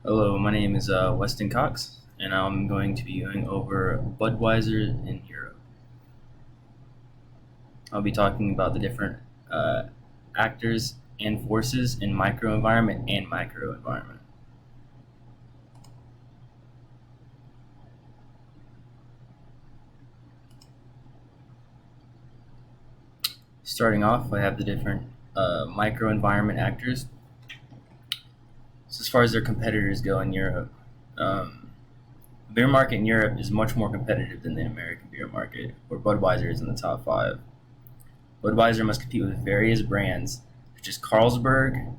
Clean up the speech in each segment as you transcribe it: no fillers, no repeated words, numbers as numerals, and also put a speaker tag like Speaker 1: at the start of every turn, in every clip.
Speaker 1: Hello, my name is Weston Cox, and I'm going to be going over Budweiser in Europe. I'll be talking about the different actors and forces in microenvironment and macroenvironment. Starting off, I have the different microenvironment actors. So as far as their competitors go in Europe, beer market in Europe is much more competitive than the American beer market, where Budweiser is in the top five. Budweiser must compete with various brands such as Carlsberg,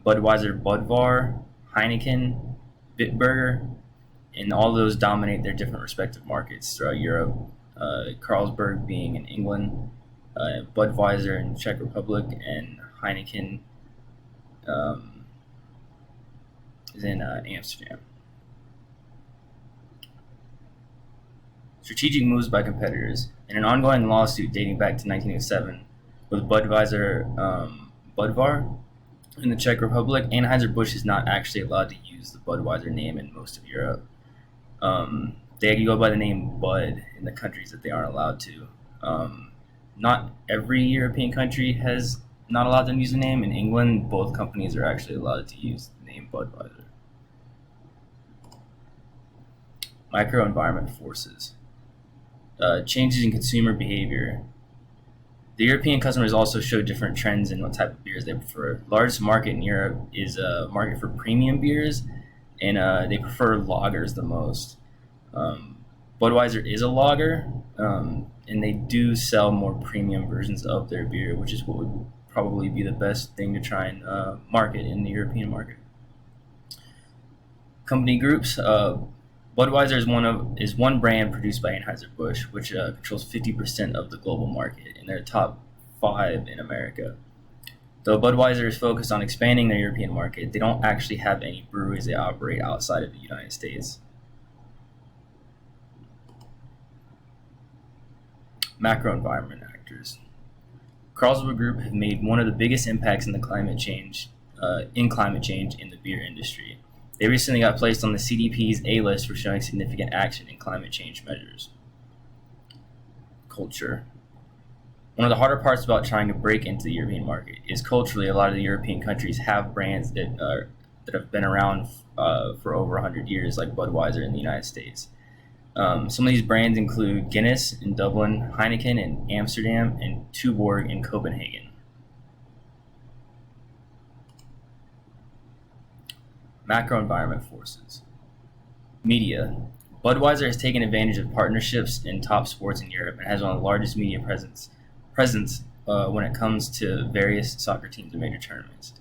Speaker 1: Budweiser Budvar, Heineken, Bitburger, and all those dominate their different respective markets throughout Europe. Carlsberg being in England, Budweiser in Czech Republic, and Heineken is in Amsterdam. Strategic moves by competitors. In an ongoing lawsuit dating back to 1907 with Budweiser Budvar in the Czech Republic, Anheuser-Busch is not actually allowed to use the Budweiser name in most of Europe. They go by the name Bud in the countries that they aren't allowed to. Not every European country has not allowed them to use the name. In England, both companies are actually allowed to use the name Budweiser. Microenvironment forces. Changes in consumer behavior. The European customers also show different trends in what type of beers they prefer. Largest market in Europe is a market for premium beers, and they prefer lagers the most. Budweiser is a lager, and they do sell more premium versions of their beer, which is what would probably be the best thing to try and market in the European market. Company groups. Budweiser is one brand produced by Anheuser-Busch, which controls 50% of the global market, and they're top 5 in America. Though Budweiser is focused on expanding their European market, they don't actually have any breweries they operate outside of the United States. Macroenvironment actors. Carlsberg Group have made one of the biggest impacts in climate change in the beer industry. They recently got placed on the CDP's A list for showing significant action in climate change measures. Culture. One of the harder parts about trying to break into the European market is culturally a lot of the European countries have brands that have been around for over 100 years, like Budweiser in the United States. Some of these brands include Guinness in Dublin, Heineken in Amsterdam, and Tuborg in Copenhagen. Macroenvironment forces. Media. Budweiser has taken advantage of partnerships in top sports in Europe and has one of the largest media presence when it comes to various soccer teams and major tournaments.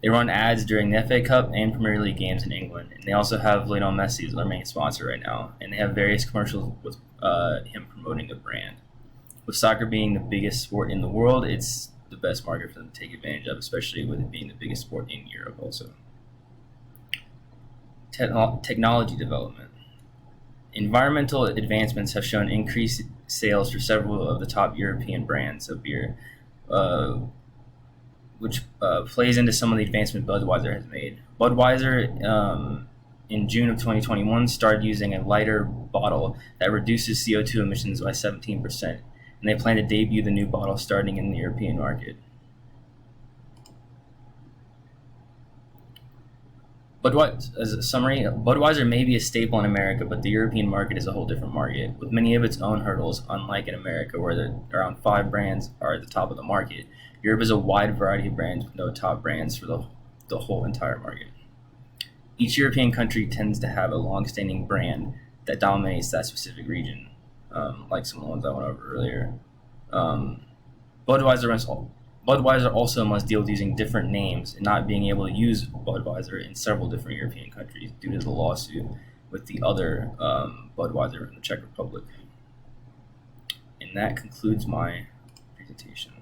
Speaker 1: They run ads during the FA Cup and Premier League games in England, and they also have Lionel Messi as their main sponsor right now, and they have various commercials with him promoting the brand. With soccer being the biggest sport in the world, it's the best market for them to take advantage of, especially with it being the biggest sport in Europe also. Technology development. Environmental advancements have shown increased sales for several of the top European brands of beer, which plays into some of the advancement Budweiser has made. Budweiser, in June of 2021, started using a lighter bottle that reduces CO2 emissions by 17%, and they plan to debut the new bottle starting in the European market. As a summary, Budweiser may be a staple in America, but the European market is a whole different market, with many of its own hurdles, unlike in America, where around 5 brands are at the top of the market. Europe is a wide variety of brands with no top brands for the whole entire market. Each European country tends to have a long-standing brand that dominates that specific region, like some of the ones I went over earlier. Budweiser also must deal with using different names and not being able to use Budweiser in several different European countries due to the lawsuit with the other Budweiser in the Czech Republic. And that concludes my presentation.